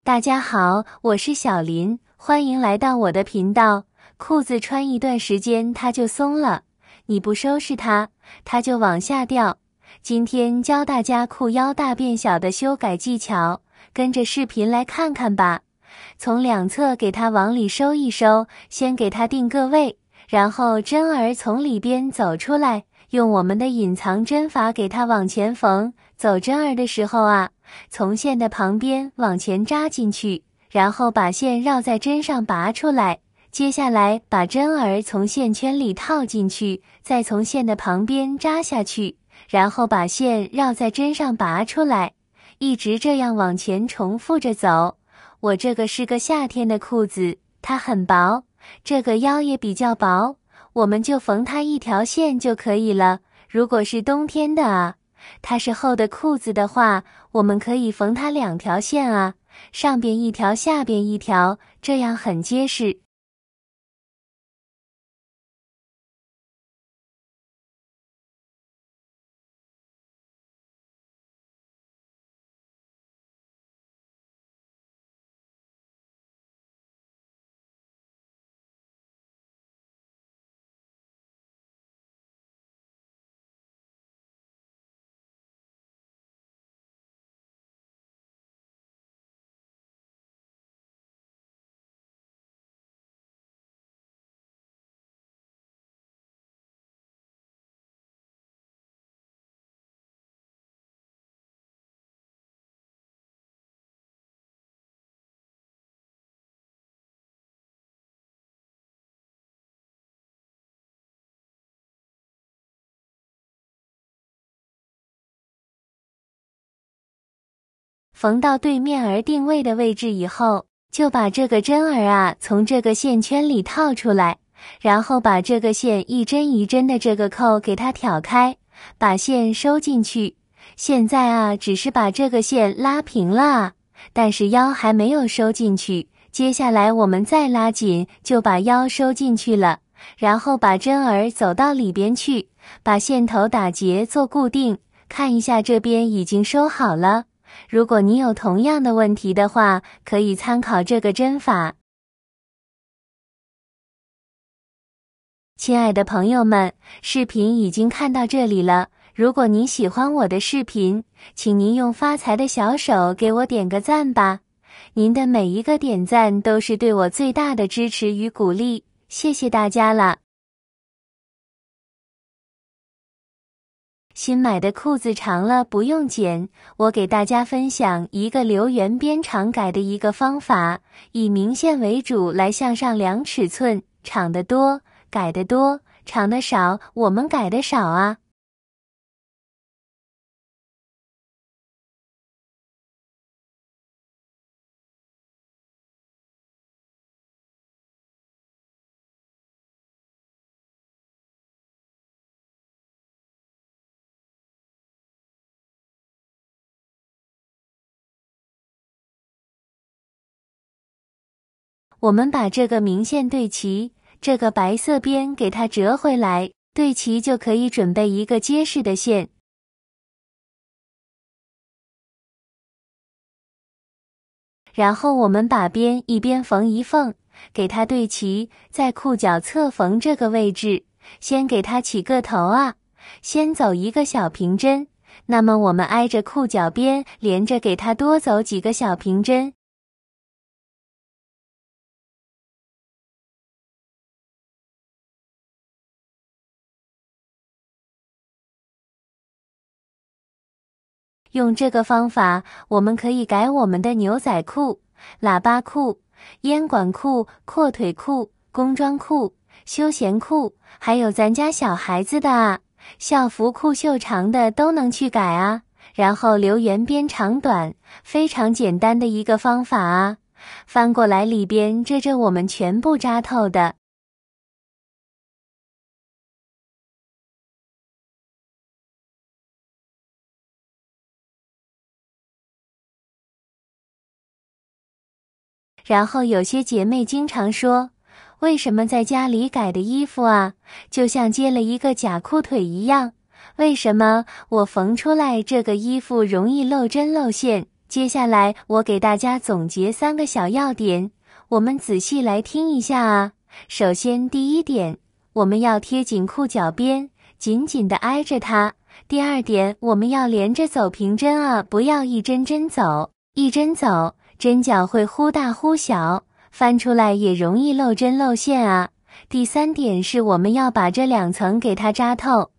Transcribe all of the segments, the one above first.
大家好，我是小林，欢迎来到我的频道。裤子穿一段时间它就松了，你不收拾它，它就往下掉。今天教大家裤腰大变小的修改技巧，跟着视频来看看吧。从两侧给它往里收一收，先给它定个位，然后针儿从里边走出来，用我们的隐藏针法给它往前缝。走针儿的时候啊，从线的旁边往前扎进去，然后把线绕在针上拔出来。接下来把针儿从线圈里套进去，再从线的旁边扎下去，然后把线绕在针上拔出来，一直这样往前重复着走。我这个是个夏天的裤子，它很薄，这个腰也比较薄，我们就缝它一条线就可以了。如果是冬天的啊，它是厚的裤子的话，我们可以缝它两条线啊，上边一条，下边一条，这样很结实。缝到对面儿定位的位置以后，就把这个针儿啊从这个线圈里套出来，然后把这个线一针一针的这个扣给它挑开，把线收进去。现在啊只是把这个线拉平了啊，但是腰还没有收进去。接下来我们再拉紧，就把腰收进去了，然后把针儿走到里边去，把线头打结做固定。看一下这边已经收好了。如果你有同样的问题的话，可以参考这个针法。亲爱的朋友们，视频已经看到这里了。如果您喜欢我的视频，请您用发财的小手给我点个赞吧。您的每一个点赞都是对我最大的支持与鼓励，谢谢大家了。新买的裤子长了不用剪，我给大家分享一个留圆边长改的一个方法，以明线为主来向上量尺寸，长的多改的多，长的少我们改的少啊。我们把这个明线对齐，这个白色边给它折回来，对齐就可以准备一个结实的线。然后我们把边一边缝一缝，给它对齐，在裤脚侧缝这个位置，先给它起个头啊，先走一个小平针，那么我们挨着裤脚边连着给它多走几个小平针。用这个方法，我们可以改我们的牛仔裤、喇叭裤、烟管裤、阔腿裤、工装裤、休闲裤，还有咱家小孩子的啊，校服裤袖长的都能去改啊。然后留圆边长短，非常简单的一个方法啊。翻过来里边这我们全部扎透的。然后有些姐妹经常说，为什么在家里改的衣服啊，就像接了一个假裤腿一样？为什么我缝出来这个衣服容易漏针漏线，接下来我给大家总结3个小要点，我们仔细来听一下啊。首先，第一点，我们要贴紧裤脚边，紧紧地挨着它。第二点，我们要连着走平针啊，不要一针针走，一针走，针脚会忽大忽小，翻出来也容易漏针漏线啊。第三点是我们要把这2层给它扎透。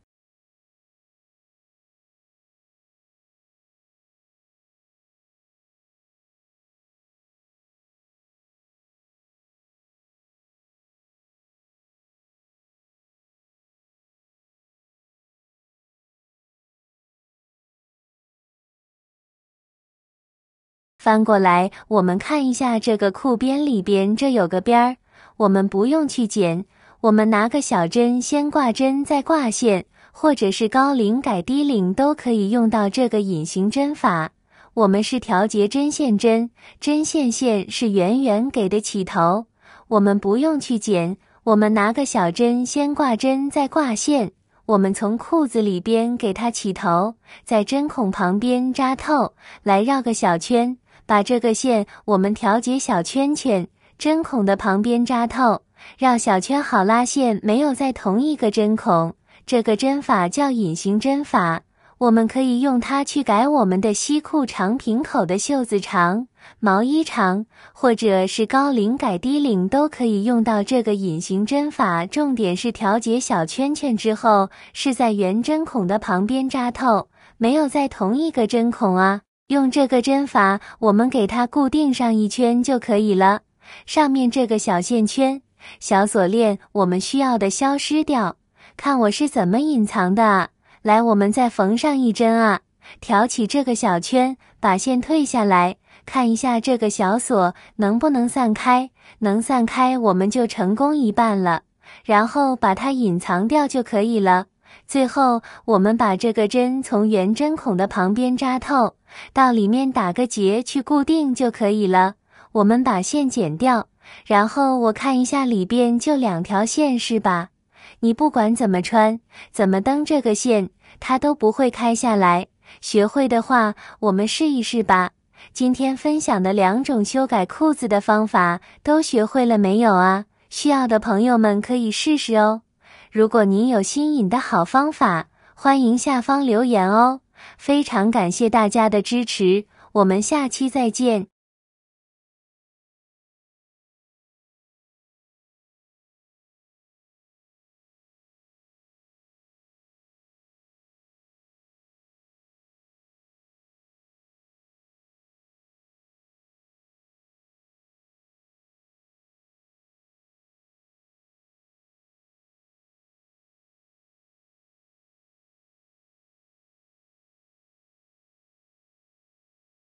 翻过来，我们看一下这个裤边里边，这有个边儿，我们不用去剪，我们拿个小针先挂针再挂线，或者是高领改低领都可以用到这个隐形针法。我们是调节针线针，针线线是圆圆给的起头，我们不用去剪，我们拿个小针先挂针再挂线，我们从裤子里边给它起头，在针孔旁边扎透，来绕个小圈，把这个线我们调节小圈圈，针孔的旁边扎透，绕小圈好拉线，没有在同一个针孔。这个针法叫隐形针法，我们可以用它去改我们的西裤长平口的袖子长，毛衣长，或者是高领改低领都可以用到这个隐形针法。重点是调节小圈圈之后，是在圆针孔的旁边扎透，没有在同一个针孔啊。用这个针法，我们给它固定上一圈就可以了。上面这个小线圈、小锁链，我们需要的消失掉。看我是怎么隐藏的啊。来，我们再缝上一针啊，挑起这个小圈，把线退下来，看一下这个小锁能不能散开，能散开我们就成功一半了，然后把它隐藏掉就可以了。最后，我们把这个针从圆针孔的旁边扎透，到里面打个结去固定就可以了。我们把线剪掉，然后我看一下里边就2条线是吧？你不管怎么穿，怎么蹬这个线，它都不会开下来。学会的话，我们试一试吧。今天分享的2种修改裤子的方法，都学会了没有啊？需要的朋友们可以试试哦。如果您有新颖的好方法，欢迎下方留言哦。非常感谢大家的支持，我们下期再见。